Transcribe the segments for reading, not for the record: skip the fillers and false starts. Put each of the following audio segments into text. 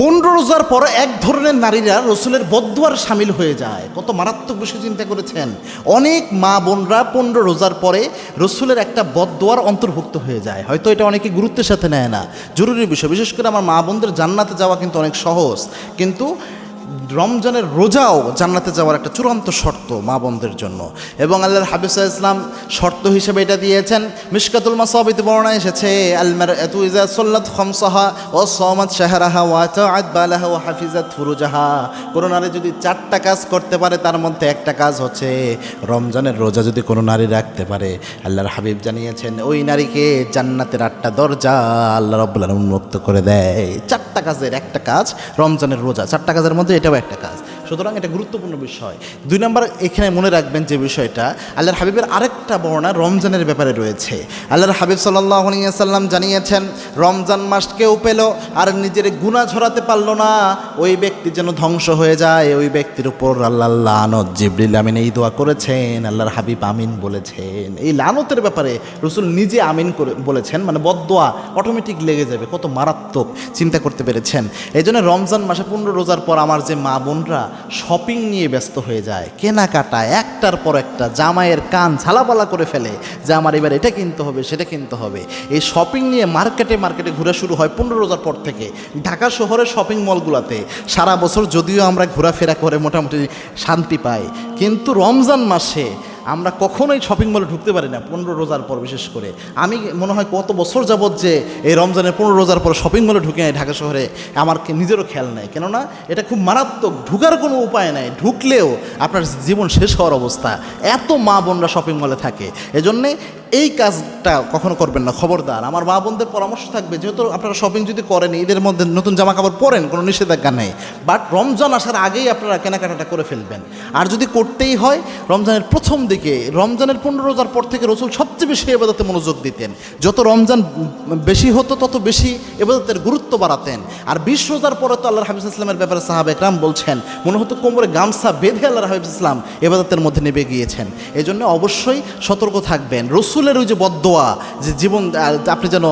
15 রোজার পর এক ধরনের নারীরা রসুলের বদদুয়ার সামিল হয়ে যায়। কত মারাত্মক বিষয় চিন্তা করেছেন। অনেক মা বোনরা 15 রোজার পরে রসুলের একটা বদদুয়ার অন্তর্ভুক্ত হয়ে যায়। হয়তো এটা অনেকে গুরুত্বের সাথে নেয় না, জরুরি বিষয়। বিশেষ করে আমার মা বোনদের জান্নাতে যাওয়া কিন্তু অনেক সহজ, কিন্তু রমজানের রোজাও জান্নাতে যাওয়ার একটা চূড়ান্ত শর্ত মা বোনদের জন্য। এবং আল্লাহর হাবিব সাল্লাল্লাহু আলাইহি ওয়াসাল্লাম শর্ত হিসেবে এটা দিয়েছেন। মিশকাতুল মাসাবিতে বর্ণনা এসেছে, আল মারআতু ইযা সাল্লাত খামসাহা ওয়া সামাত শাহরাহা ওয়া তাআত বালাহা ওয়া হাফিজাত ফুরুজাহা। কোনো নারী যদি 4টা কাজ করতে পারে, তার মধ্যে একটা কাজ হচ্ছে রমজানের রোজা যদি কোনো নারী রাখতে পারে, আল্লাহর হাবিব জানিয়েছেন ওই নারীকে জান্নাতের 8টা দরজা আল্লাহ রাব্বুল আলামিন উন্মুক্ত করে দেয়। 4টা কাজের একটা কাজ রমজানের রোজা, 4টা কাজের মধ্যে এটাও একটা কাজ। সুতরাং এটা গুরুত্বপূর্ণ বিষয়। 2 নম্বর এখানে মনে রাখবেন যে বিষয়টা, আল্লাহর হাবিবের আরেকটা বর্ণনা রমজানের ব্যাপারে রয়েছে। আল্লাহর হাবিব সাল্লাল্লাহু আলাইহি ওয়াসাল্লাম জানিয়েছেন, রমজান মাস কেউ পেল আর নিজের গুনাহ ঝরাতে পারল না, ওই ব্যক্তি যেন ধ্বংস হয়ে যায়। ওই ব্যক্তির উপর আল্লাহ লানত, জিবরিল আমিন এই দোয়া করেছেন, আল্লাহর হাবিব আমিন বলেছেন। এই লানতের ব্যাপারে রাসূল নিজে আমিন করে বলেছেন, মানে বদদোয়া অটোমেটিক লেগে যাবে। কত মারাত্মক চিন্তা করতে পেরেছেন। এই জন্য রমজান মাসে 15 রোজার পর আমার যে মা বোনরা শপিং নিয়ে ব্যস্ত হয়ে যায়, কেনাকাটা একটার পর একটা, জামাইয়ের কান ঝালাপালা করে ফেলে যে আমার এবার এটা কিনতে হবে সেটা কিনতে হবে। এই শপিং নিয়ে মার্কেটে ঘোরা শুরু হয় 15 রোজার পর থেকে। ঢাকা শহরের শপিং মলগুলোতে সারা বছর যদিও আমরা ঘোরাফেরা করে মোটামুটি শান্তি পাই, কিন্তু রমজান মাসে আমরা কখনোই শপিং মলে ঢুকতে পারি না 15 রোজার পর। বিশেষ করে আমি মনে হয় কত বছর যাবৎ যে এই রমজানের 15 রোজার পর শপিং মলে ঢুকে নাই ঢাকা শহরে, আমার নিজেরও খেয়াল নাই। কেননা এটা খুব মারাত্মক, ঢুকার কোনো উপায় নাই, ঢুকলেও আপনার জীবন শেষ হওয়ার অবস্থা। এত মা বোনরা শপিং মলে থাকে, এজন্যে এই কাজটা কখনো করবেন না, খবরদার। আমার মা বোনদের পরামর্শ থাকবে, যেহেতু আপনারা শপিং যদি করেন, ঈদের মধ্যে নতুন জামা কাপড় পরেন, কোনো নিষেধাজ্ঞা নেই, বাট রমজান আসার আগেই আপনারা কেনাকাটাটা করে ফেলবেন। আর যদি করতেই হয় রমজানের প্রথম দিকে, রমজানের 15 রোজার পর থেকে রাসূল সবচেয়ে বেশি ইবাদতে মনোযোগ দিতেন। যত রমজান বেশি হতো তত বেশি ইবাদতের গুরুত্ব বাড়াতেন। আর 20 রোজার পরে তো আল্লাহর হাবিব সাল্লাল্লাহু আলাইহি ওয়াসাল্লামের ব্যাপারে সাহাবা একরাম বলছেন, মনে হতো কোমরে গামছা বেঁধে আল্লাহর হাবিব সাল্লাল্লাহু আলাইহি ওয়াসাল্লাম ইবাদতের মধ্যে নেমে গিয়েছেন। এই জন্য অবশ্যই সতর্ক থাকবেন। রসুলের ওই যে বদদোয়া, যে জীবন আপনি যেন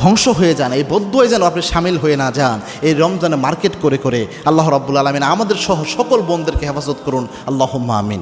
ধ্বংস হয়ে যান, এই বদদোয়ায় যেন আপনি সামিল হয়ে না যান। এই রমজানে মার্কেট করে আল্লাহ রাব্বুল আলামিন আমাদের সহ সকল বোনদেরকে হেফাজত করুন। আল্লাহুম্মা আমিন।